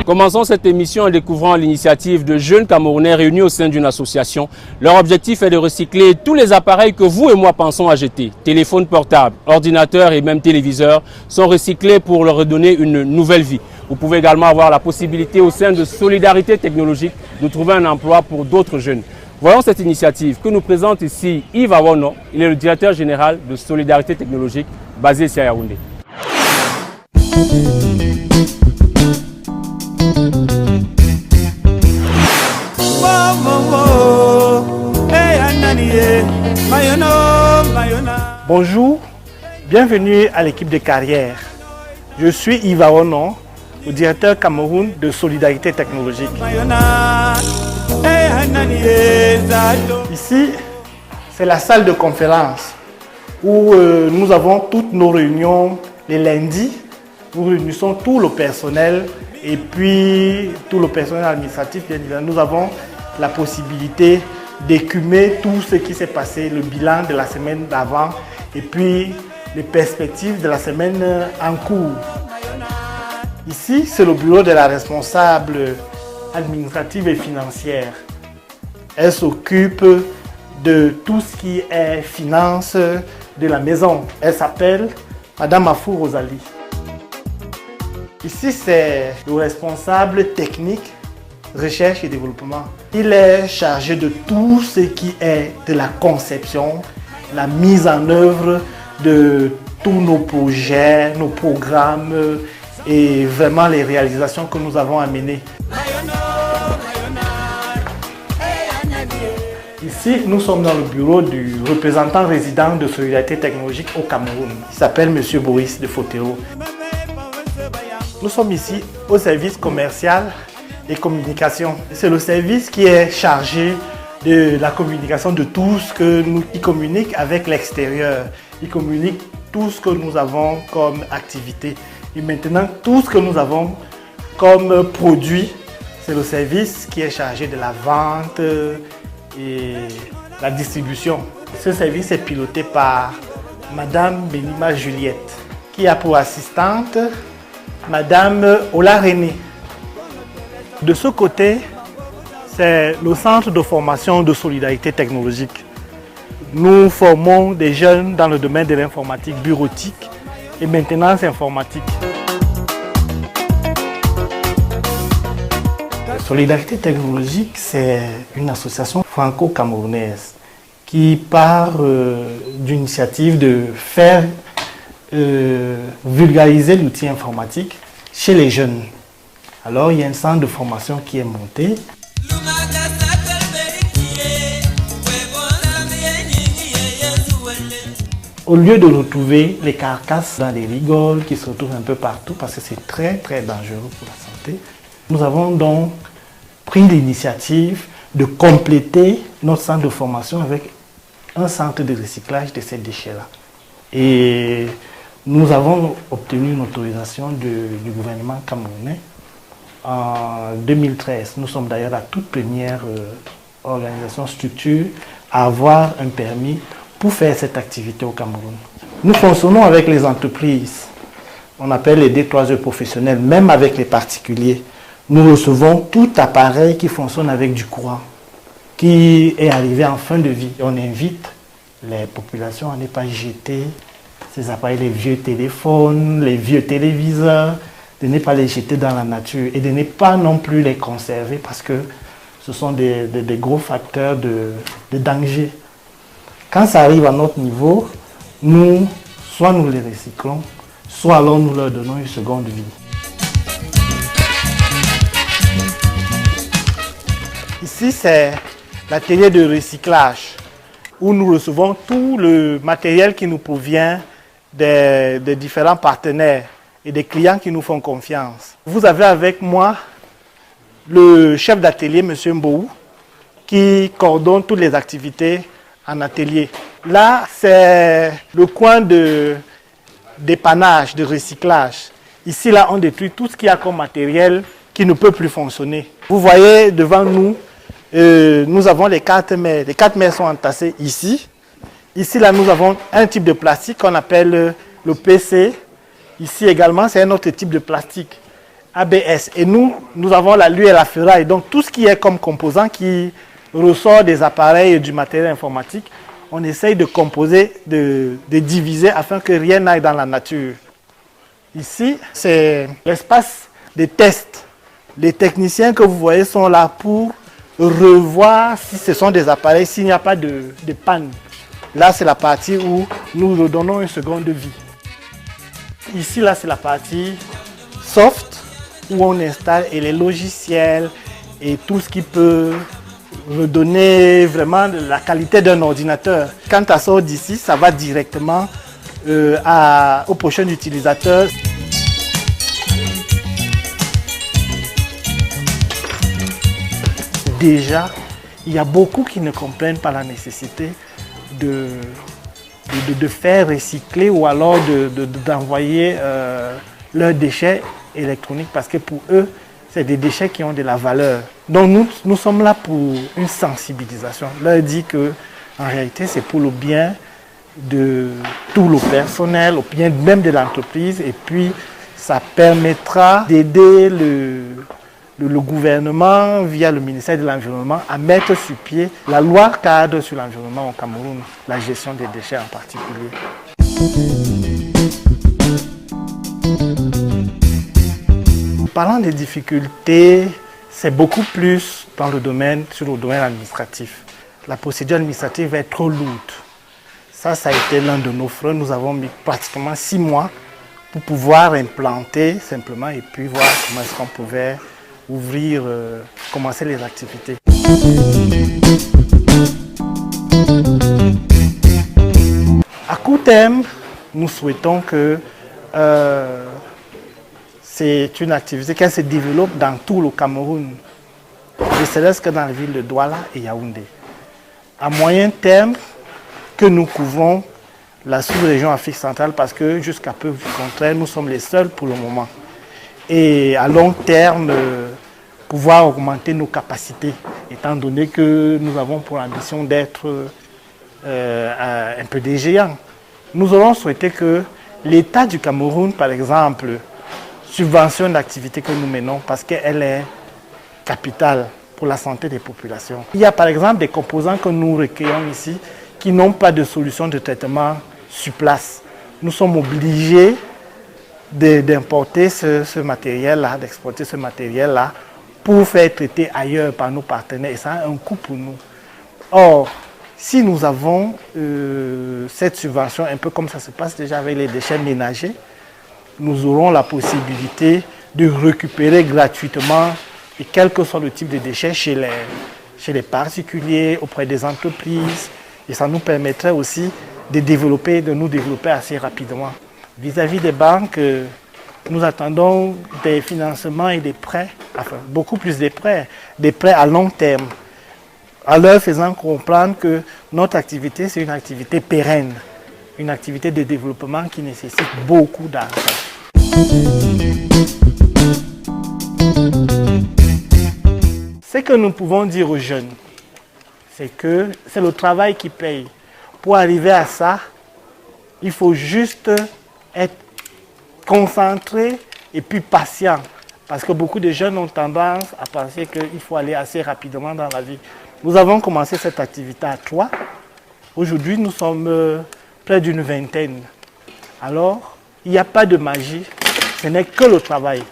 Commençons cette émission en découvrant l'initiative de jeunes Camerounais réunis au sein d'une association. Leur objectif est de recycler tous les appareils que vous et moi pensons à jeter. Téléphones portables, ordinateurs et même téléviseurs sont recyclés pour leur redonner une nouvelle vie. Vous pouvez également avoir la possibilité au sein de Solidarité Technologique de trouver un emploi pour d'autres jeunes. Voyons cette initiative que nous présente ici Yves Awono. Il est le directeur général de Solidarité Technologique basé ici à Yaoundé. Bonjour, bienvenue à l'équipe de carrière. Je suis Yves Awono, le directeur Cameroun de Solidarité Technologique. Ici, c'est la salle de conférence où nous avons toutes nos réunions les lundis. Nous réunissons tout le personnel et puis tout le personnel administratif. Bien évidemment, nous avons la possibilité d'écumer tout ce qui s'est passé, le bilan de la semaine d'avant et puis les perspectives de la semaine en cours. Ici, c'est le bureau de la responsable administrative et financière. Elle s'occupe de tout ce qui est finance de la maison. Elle s'appelle Madame Afou Rosalie. Ici, c'est le responsable technique, recherche et développement. Il est chargé de tout ce qui est de la conception, la mise en œuvre de tous nos projets, nos programmes et vraiment les réalisations que nous avons à mener. Ici, nous sommes dans le bureau du représentant résident de Solidarité Technologique au Cameroun. Il s'appelle M. Boris de Fotero. Nous sommes ici au service commercial et communication. C'est le service qui est chargé de la communication de tout ce que nous communiquons avec l'extérieur. Il communique tout ce que nous avons comme activité. Et maintenant, tout ce que nous avons comme produit, c'est le service qui est chargé de la vente et la distribution. Ce service est piloté par Madame Benima Juliette, qui a pour assistante Madame Ola René. De ce côté, c'est le centre de formation de solidarité technologique. Nous formons des jeunes dans le domaine de l'informatique bureautique et maintenance informatique. Solidarité technologique, c'est une association franco-camerounaise qui part d'une initiative de faire vulgariser l'outil informatique chez les jeunes. Alors, il y a un centre de formation qui est monté. Au lieu de retrouver les carcasses dans les rigoles qui se retrouvent un peu partout, parce que c'est très très dangereux pour la santé, nous avons donc pris l'initiative de compléter notre centre de formation avec un centre de recyclage de ces déchets-là. Et nous avons obtenu une autorisation du gouvernement camerounais en 2013. Nous sommes d'ailleurs la toute première organisation, structure à avoir un permis pour faire cette activité au Cameroun. Nous fonctionnons avec les entreprises, on appelle les D3E professionnels, même avec les particuliers. Nous recevons tout appareil qui fonctionne avec du courant, qui est arrivé en fin de vie. On invite les populations à ne pas jeter ces appareils, les vieux téléphones, les vieux téléviseurs, de ne pas les jeter dans la nature et de ne pas non plus les conserver parce que ce sont des gros facteurs de danger. Quand ça arrive à notre niveau, soit nous les recyclons, soit alors nous leur donnons une seconde vie. Ici, c'est l'atelier de recyclage où nous recevons tout le matériel qui nous provient des différents partenaires et des clients qui nous font confiance. Vous avez avec moi le chef d'atelier, M. Mbou, qui coordonne toutes les activités en atelier. Là, c'est le coin de dépannage, de recyclage. Ici, là, on détruit tout ce qu'il y a comme matériel qui ne peut plus fonctionner. Vous voyez devant nous, nous avons les 4 mers. Les 4 mers sont entassées ici. Ici, là, nous avons un type de plastique qu'on appelle le PC, Ici également, c'est un autre type de plastique, ABS. Et nous avons l'alu et la ferraille. Donc tout ce qui est comme composant qui ressort des appareils et du matériel informatique, on essaye de composer, de diviser afin que rien n'aille dans la nature. Ici, c'est l'espace des tests. Les techniciens que vous voyez sont là pour revoir si ce sont des appareils, s'il n'y a pas de panne. Là, c'est la partie où nous redonnons une seconde vie. Ici, là, c'est la partie soft, où on installe et les logiciels et tout ce qui peut redonner vraiment la qualité d'un ordinateur. Quand ça sort d'ici, ça va directement au prochain utilisateur. Déjà, il y a beaucoup qui ne comprennent pas la nécessité de faire recycler ou alors d'envoyer leurs déchets électroniques parce que pour eux, c'est des déchets qui ont de la valeur. Donc nous sommes là pour une sensibilisation. Leur dit que en réalité, c'est pour le bien de tout le personnel, au bien même de l'entreprise, et puis ça permettra d'aider le gouvernement via le ministère de l'Environnement à mettre sur pied la loi cadre sur l'environnement au Cameroun, la gestion des déchets en particulier. Parlant des difficultés, c'est beaucoup plus sur le domaine administratif. La procédure administrative est trop lourde. Ça a été l'un de nos freins. Nous avons mis pratiquement 6 mois pour pouvoir implanter simplement et puis voir comment est-ce qu'on pouvait ouvrir, commencer les activités. À court terme, nous souhaitons que c'est une activité qui se développe dans tout le Cameroun, ne serait-ce que dans la ville de Douala et Yaoundé. À moyen terme, que nous couvrons la sous-région Afrique centrale parce que jusqu'à peu du contraire, nous sommes les seuls pour le moment. Et à long terme, pouvoir augmenter nos capacités, étant donné que nous avons pour ambition d'être un peu des géants. Nous aurons souhaité que l'État du Cameroun, par exemple, subventionne l'activité que nous menons parce qu'elle est capitale pour la santé des populations. Il y a par exemple des composants que nous recueillons ici qui n'ont pas de solution de traitement sur place. Nous sommes obligés d'importer ce matériel-là, d'exporter ce matériel-là pour faire traiter ailleurs par nos partenaires et ça a un coût pour nous. Or, si nous avons cette subvention, un peu comme ça se passe déjà avec les déchets ménagers, nous aurons la possibilité de récupérer gratuitement, et quel que soit le type de déchets, chez les particuliers, auprès des entreprises. Et ça nous permettrait aussi de nous développer assez rapidement. Vis-à-vis des banques, nous attendons des financements et des prêts, enfin beaucoup plus des prêts à long terme, en leur faisant comprendre que notre activité, c'est une activité pérenne, une activité de développement qui nécessite beaucoup d'argent. Ce que nous pouvons dire aux jeunes, c'est que c'est le travail qui paye. Pour arriver à ça, il faut juste être concentré et puis patient. Parce que beaucoup de jeunes ont tendance à penser qu'il faut aller assez rapidement dans la vie. Nous avons commencé cette activité à 3. Aujourd'hui, nous sommes près d'une vingtaine. Alors, il n'y a pas de magie, ce n'est que le travail.